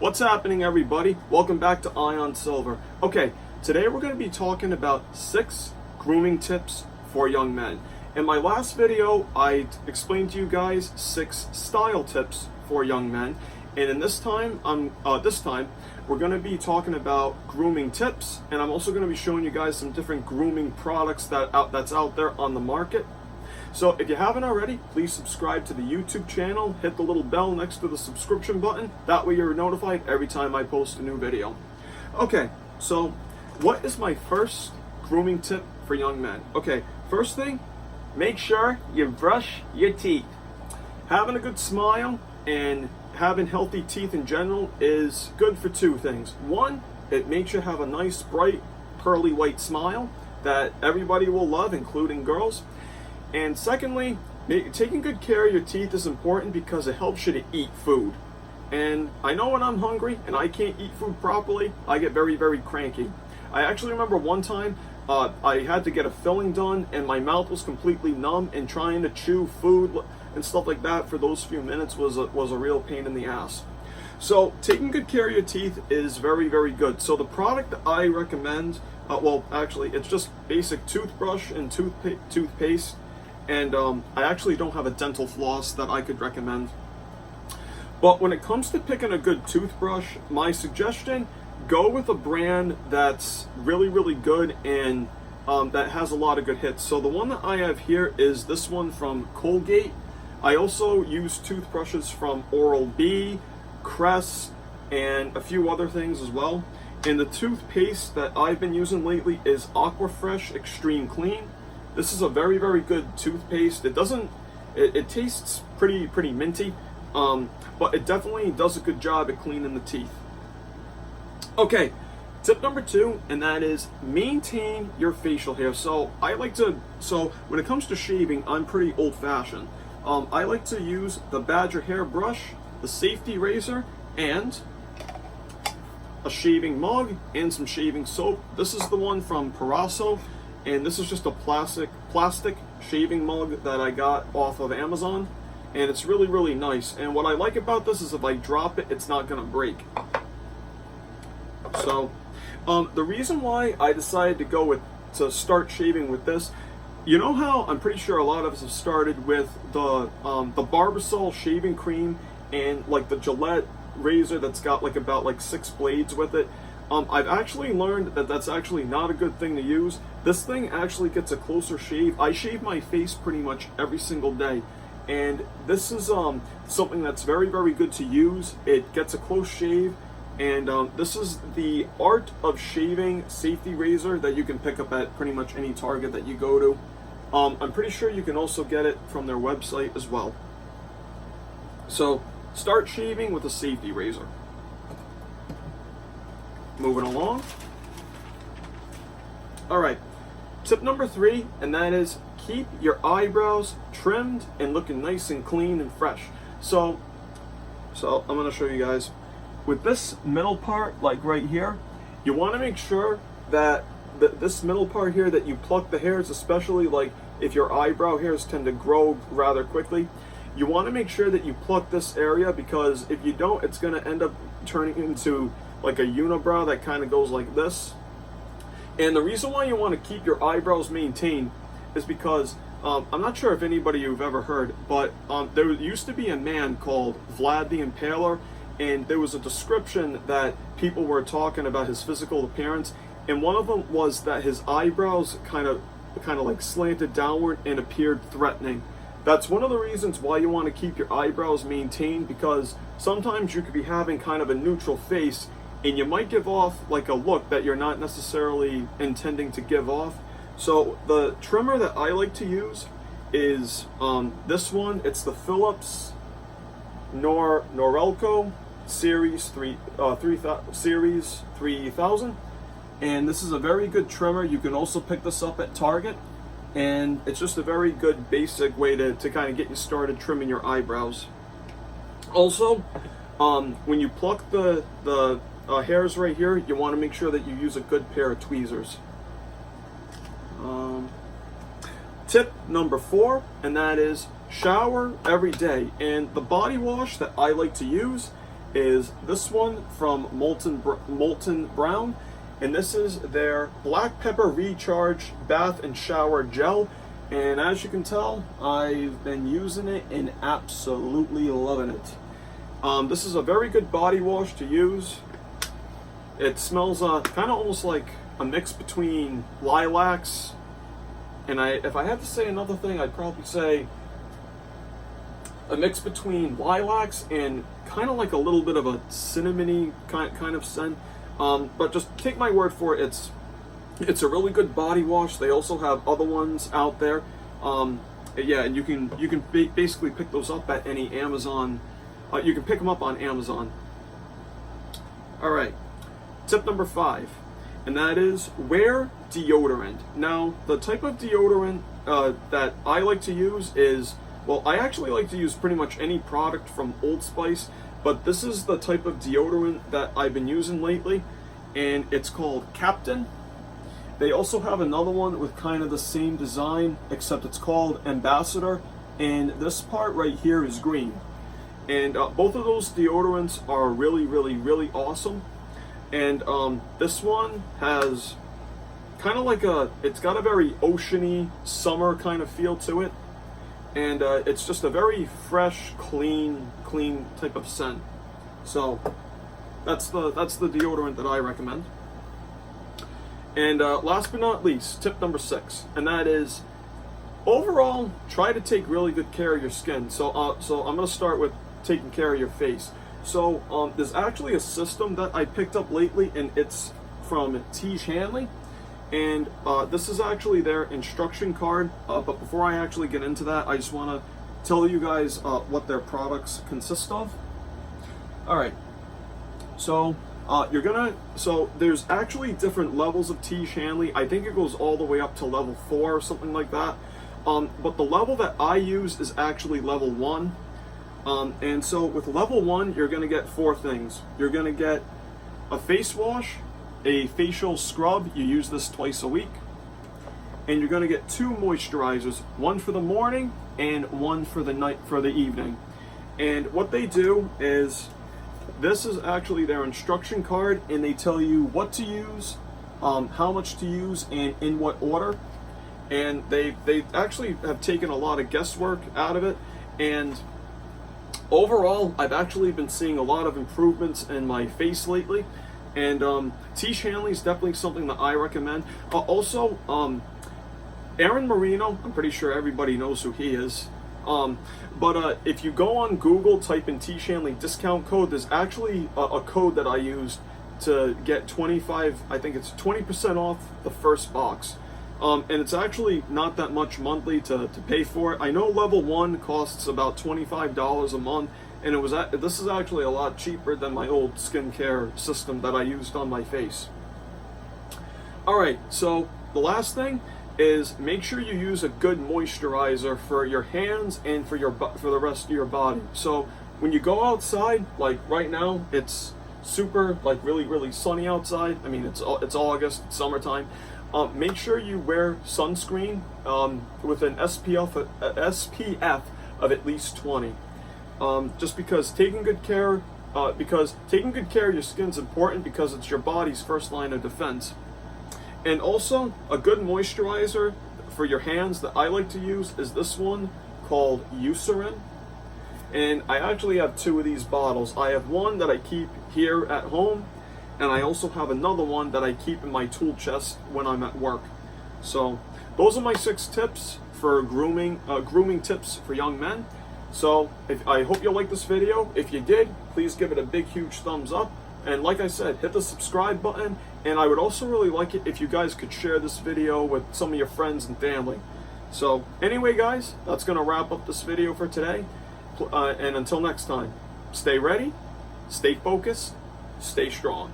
What's happening, everybody? Welcome back to Ion Silver. Okay, today we're going to be talking about 6 grooming tips for young men. In my last video, I explained to you guys 6 style tips for young men, and in this time, we're going to be talking about grooming tips, and I'm also going to be showing you guys some different grooming products that's out there on the market. So if you haven't already, please subscribe to the YouTube channel, hit the little bell next to the subscription button. That way you're notified every time I post a new video. Okay, so what is my first grooming tip for young men? Okay, first thing, make sure you brush your teeth. Having a good smile and having healthy teeth in general is good for 2 things. One, it makes you have a nice, bright, pearly white smile that everybody will love, including girls. And secondly, taking good care of your teeth is important because it helps you to eat food. And I know when I'm hungry and I can't eat food properly, I get very, very cranky. I actually remember one time I had to get a filling done and my mouth was completely numb, and trying to chew food and stuff like that for those few minutes was a real pain in the ass. So taking good care of your teeth is very, very good. So the product that I recommend, well, actually, it's just basic toothbrush and toothpaste. And I actually don't have a dental floss that I could recommend. But when it comes to picking a good toothbrush, my suggestion, go with a brand that's really, really good and that has a lot of good hits. So the one that I have here is this one from Colgate. I also use toothbrushes from Oral-B, Crest, and a few other things as well. And the toothpaste that I've been using lately is Aquafresh Extreme Clean. This is a very, very good toothpaste. It tastes pretty minty, but it definitely does a good job at cleaning the teeth. Okay, tip number 2, and that is maintain your facial hair. So when it comes to shaving, I'm pretty old-fashioned. I like to use the Badger hair brush, the safety razor, and a shaving mug and some shaving soap. This is the one from Parasso. And this is just a plastic shaving mug that I got off of Amazon, and it's really, really nice. And what I like about this is if I drop it, it's not gonna break. So the reason why I decided to start shaving with this, you know how I'm pretty sure a lot of us have started with the Barbasol shaving cream and like the Gillette razor that's got about 6 blades with it. I've actually learned that that's actually not a good thing to use. This thing actually gets a closer shave. I shave my face pretty much every single day, and this is something that's very, very good to use. It gets a close shave, and this is the Art of Shaving safety razor that you can pick up at pretty much any Target that you go to. I'm pretty sure you can also get it from their website as well. So start shaving with a safety razor. Moving along. Alright, tip number 3, and that is keep your eyebrows trimmed and looking nice and clean and fresh. So I'm going to show you guys. With this middle part, like right here, you want to make sure that this middle part here, that you pluck the hairs, especially like if your eyebrow hairs tend to grow rather quickly. You want to make sure that you pluck this area, because if you don't, it's going to end up turning into like a unibrow that kind of goes like this. And the reason why you want to keep your eyebrows maintained is because I'm not sure if anybody you've ever heard, but there used to be a man called Vlad the Impaler, and there was a description that people were talking about his physical appearance, and one of them was that his eyebrows kind of like slanted downward and appeared threatening. That's one of the reasons why you want to keep your eyebrows maintained, because sometimes you could be having kind of a neutral face and you might give off like a look that you're not necessarily intending to give off. So the trimmer that I like to use is this one. It's the Philips Norelco Series 3000, and this is a very good trimmer. You can also pick this up at Target, and it's just a very good basic way to kind of get you started trimming your eyebrows. Also, when you pluck the hairs right here, you want to make sure that you use a good pair of tweezers. Tip number 4, and that is shower every day. And the body wash that I like to use is this one from Molten Brown, and this is their Black Pepper Recharge Bath and Shower Gel. And as you can tell, I've been using it and absolutely loving it. This is a very good body wash to use. It smells kind of almost like a mix between lilacs, and if I had to say another thing, I'd probably say a mix between lilacs and kind of like a little bit of a cinnamony kind of scent. But just take my word for it, it's a really good body wash. They also have other ones out there. Yeah, and you can basically pick those up at any Amazon. You can pick them up on Amazon. All right, tip number 5, and that is wear deodorant. Now, the type of deodorant that I like to use is, well, I actually like to use pretty much any product from Old Spice, but this is the type of deodorant that I've been using lately, and it's called Captain. They also have another one with kind of the same design, except it's called Ambassador, and this part right here is green. And both of those deodorants are really, really, really awesome. And this one has kind of like it's got a very oceany summer kind of feel to it. And it's just a very fresh, clean type of scent. So that's the deodorant that I recommend. And last but not least, tip number 6, and that is overall try to take really good care of your skin. So I'm going to start with taking care of your face. So there's actually a system that I picked up lately, and it's from Tiege Hanley. And this is actually their instruction card, but before I actually get into that, I just want to tell you guys what their products consist of. All right, so there's actually different levels of Tiege Hanley. I think it goes all the way up to level 4 or something like that. But the level that I use is actually level 1. And so with level 1, you're going to get 4 things. You're going to get a face wash, a facial scrub. You use this twice a week. And you're going to get 2 moisturizers, one for the morning and one for the night, for the evening. And what they do is, this is actually their instruction card, and they tell you what to use, how much to use, and in what order. And they actually have taken a lot of guesswork out of it. And overall, I've actually been seeing a lot of improvements in my face lately. And Tiege Hanley is definitely something that I recommend. Also, Aaron Marino, I'm pretty sure everybody knows who he is. But if you go on Google, type in Tiege Hanley discount code, there's actually a code that I used to get 20% off the first box. And it's actually not that much monthly to pay for it. I know level 1 costs about $25 a month, and this is actually a lot cheaper than my old skincare system that I used on my face. All right, so the last thing is make sure you use a good moisturizer for your hands and for the rest of your body. So when you go outside, like right now, it's super, like really, really sunny outside. I mean, it's August, it's summertime. Make sure you wear sunscreen with an SPF of at least 20. Just because taking good care of your skin is important, because it's your body's first line of defense. And also, a good moisturizer for your hands that I like to use is this one called Eucerin. And I actually have 2 of these bottles. I have one that I keep here at home, and I also have another one that I keep in my tool chest when I'm at work. So those are my 6 tips for grooming tips for young men. So I hope you liked this video. If you did, please give it a big, huge thumbs up. And like I said, hit the subscribe button. And I would also really like it if you guys could share this video with some of your friends and family. So anyway, guys, that's going to wrap up this video for today. And until next time, stay ready, stay focused, stay strong.